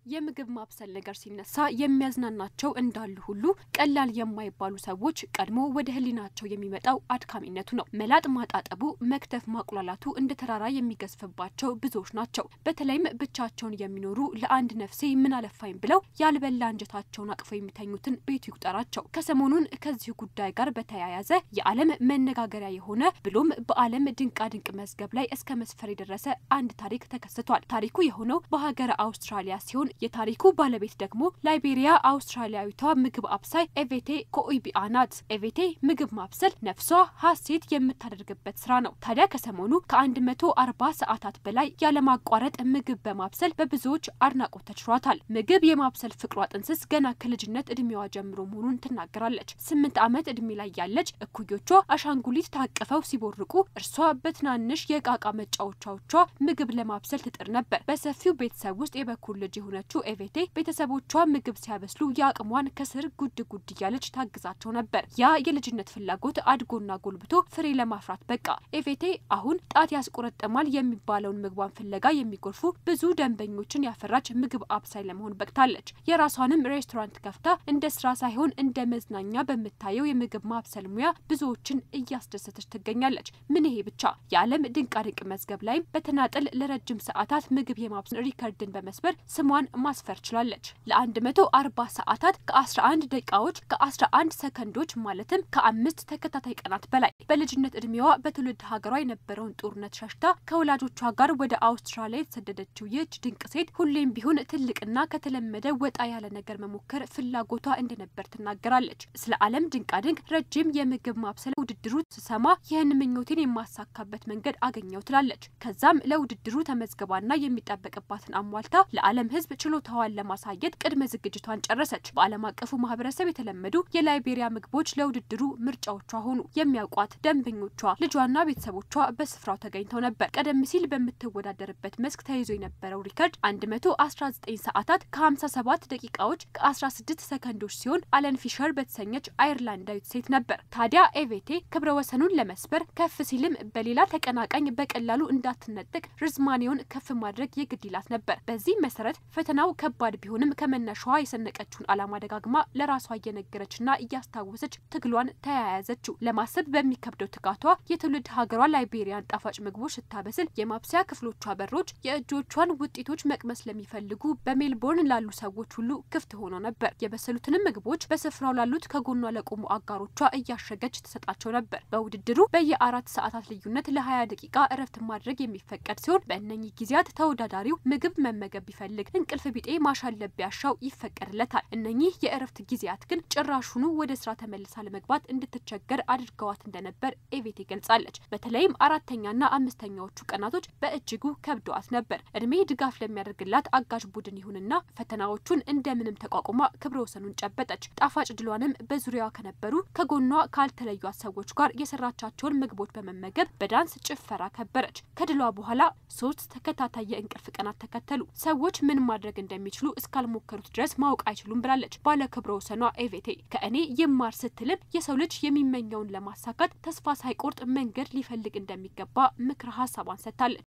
የምግብ ማብሰል ነገር ሲነሳ የሚያዝናናቸው እንዳሉ ሁሉ ቀላል የማይባሉ ሰዎች ቀድሞ ወደ ህሊናቸው የሚመጣው አድካሚነቱ ነው። መላጥ ማጣጠቡ፣ መክተፍ ማቁላላቱ እንደ ተራራ የሚገዝፍባቸው ብዙዎች ናቸው። በተለይም ብቻቸውን የሚኖሩ ለአንድ ነፍሴ ምን አለፋኝ ብለው ያልበላ አንጀታቸውን አቅፈው የሚተኙትን ቤቱ ይቁጠራቸው። ከሰሞኑን ከዚህ ጉዳይ ጋር በተያያዘ የዓለም መነጋገሪያ የሆነ ብሎም በዓለም ድንቃድንቅ መዝገብ ላይ እስከ መስፈር የደረሰ አንድ ታሪክ ተከስቷል። ታሪኩ የሆነው በሀገረ አውስትራሊያ ሲሆን የታሪኩ ባለቤት ደግሞ ላይቤሪያ አውስትራሊያዊቷ ምግብ አብሳይ ኤቬቴ ኮኢቢአ ናት። ኤቬቴ ምግብ ማብሰል ነፍሷ ሀሴት የምታደርግበት ስራ ነው። ታዲያ ከሰሞኑ ከ140 ሰዓታት በላይ ያለማቋረጥ ምግብ በማብሰል በብዙዎች አድናቆት ተችሯታል። ምግብ የማብሰል ፍቅሯ ጥንስስ ገና ከልጅነት እድሜዋ ጀምሮ መሆኑን ትናገራለች። 8 ዓመት እድሜ ላይ ያለች እኩዮቿ አሻንጉሊት ታቅፈው ሲቦርቁ እርሷ በትናንሽ የቃቃ መጫወቻዎቿ ምግብ ለማብሰል ትጥር ነበር። በሰፊው ቤተሰብ ውስጥ የበኩር ልጅ የሆነችው ኤቬቴ ቤተሰቦቿ ምግብ ሲያበስሉ ያቅሟን ከስር ጉድ ጉድ እያለች ታግዛቸው ነበር። ያ የልጅነት ፍላጎት አድጎና ጎልብቶ ፍሬ ለማፍራት በቃ። ኤቬቴ አሁን ጣት ያስቆረጠማል የሚባለውን ምግቧን ፍለጋ የሚጎርፉ ብዙ ደንበኞችን ያፈራች ምግብ አብሳይ ለመሆን በቅታለች። የራሷንም ሬስቶራንት ከፍታ እንደ ስራ ሳይሆን እንደ መዝናኛ በምታየው የምግብ ማብሰል ሙያ ብዙዎችን እያስደሰተች ትገኛለች። ምን ይሄ ብቻ! የዓለም ድንቃድንቅ መዝገብ ላይም በተናጠል ለረጅም ሰዓታት ምግብ የማብሰል ሪከርድን በመስበር ስሟን ማስፈር ችላለች። ለ140 ሰዓታት ከ11 ደቂቃዎች ከ11 ሰከንዶች ማለትም ከ5 ተከታታይ ቀናት በላይ በልጅነት እድሜዋ በትውልድ ሀገሯ የነበረውን ጦርነት ሸሽታ ከወላጆቿ ጋር ወደ አውስትራሊያ የተሰደደችው ይህች ድንቅ ሴት ሁሌም ቢሆን ትልቅና ከተለመደ ወጣ ያለ ነገር መሞከር ፍላጎቷ እንደነበር ትናገራለች። ስለ ዓለም ድንቃድንቅ ረጅም የምግብ ማብሰል ውድድሩ ስሰማ ይህን ምኞቴን የማሳካበት መንገድ አገኘው ትላለች። ከዛም ለውድድሩ ተመዝግባና የሚጠበቅባትን አሟልታ ለዓለም ሕዝብ ችሎታዋን ለማሳየት ቅድመ ዝግጅቷን ጨረሰች። በዓለም አቀፉ ማህበረሰብ የተለመዱ የላይቤሪያ ምግቦች ለውድድሩ ምርጫዎቿ ሆኑ። የሚያውቋት ደንበኞቿ፣ ልጇና ቤተሰቦቿ በስፍራው ተገኝተው ነበር። ቀደም ሲል በምትወዳደርበት መስክ ተይዞ የነበረው ሪከርድ 119 ሰዓታት ከ57 ደቂቃዎች ከ16 ሰከንዶች ሲሆን አለን ፊሸር በተሰኘች አይርላንዳዊት ሴት ነበር። ታዲያ ኤቬቴ ክብረ ወሰኑን ለመስበር ከፍ ሲልም በሌላ ተቀናቃኝ በቀላሉ እንዳትነጥቅ ርዝማኔውን ከፍ ማድረግ የግድ ይላት ነበር። በዚህ መሰረት ፈተናው ከባድ ቢሆንም ከመነሻዋ የሰነቀችውን ዓላማ ደጋግማ ለራሷ እየነገረችና እያስታወሰች ትግሏን ተያያዘችው። ለማሰብ በሚከብደው ትጋቷ የትውልድ ሀገሯ ላይቤሪያን ጣፋጭ ምግቦች ስታበስል የማብሰያ ክፍሎቿ በሮች የእጆቿን ውጤቶች መቅመስ ለሚፈልጉ በሜልቦርን ላሉ ሰዎች ሁሉ ክፍት ሆኖ ነበር። የበሰሉትንም ምግቦች በስፍራው ላሉት ከጎኗ ለቆሙ አጋሮቿ እያሸገች ትሰጣቸው ነበር። በውድድሩ በየ4 ሰዓታት ልዩነት ለ20 ደቂቃ እረፍት ማድረግ የሚፈቀድ ሲሆን በእነኚህ ጊዜያት ተወዳዳሪው ምግብ መመገብ ቢፈልግ እንቅልፍ ቢጤ ማሻለብ ቢያሻው ይፈቀድለታል። እነኚህ የእረፍት ጊዜያት ግን ጭራሹኑ ወደ ስራ ተመልሳ ለመግባት እንድትቸገር አድርገዋት እንደነበር ኤቬቴ ገልጻለች። በተለይም 4ኛና 5ኛዎቹ ቀናቶች በእጅጉ ከብደዋት ነበር። እድሜ ድጋፍ ለሚያደርግላት አጋዥ ቡድን ይሁንና ፈተናዎቹን እንደምንም ተቋቁማ ክብረ ወሰኑን ጨበጠች። ጣፋጭ ድሏንም በዙሪያዋ ከነበሩ ከጎኗ ካልተለዩት ሰዎች ጋር የሰራቻቸውን ምግቦች በመመገብ በዳንስ ጭፈራ ከበረች። ከድሏ በኋላ 3 ተከታታይ የእንቅልፍ ቀናት ተከተሉ። ሰዎች ምን ማድረግ እንደሚችሉ እስካልሞከሩት ድረስ ማወቅ አይችሉም ብላለች ባለ ክብረ ወሰኗ ኤቬቴ። ከእኔ ይማር ስትልም የሰው ልጅ የሚመኘውን ለማሳካት ተስፋ ሳይቆርጥ መንገድ ሊፈልግ እንደሚገባ ምክረ ሀሳቧን ሰጥታለች።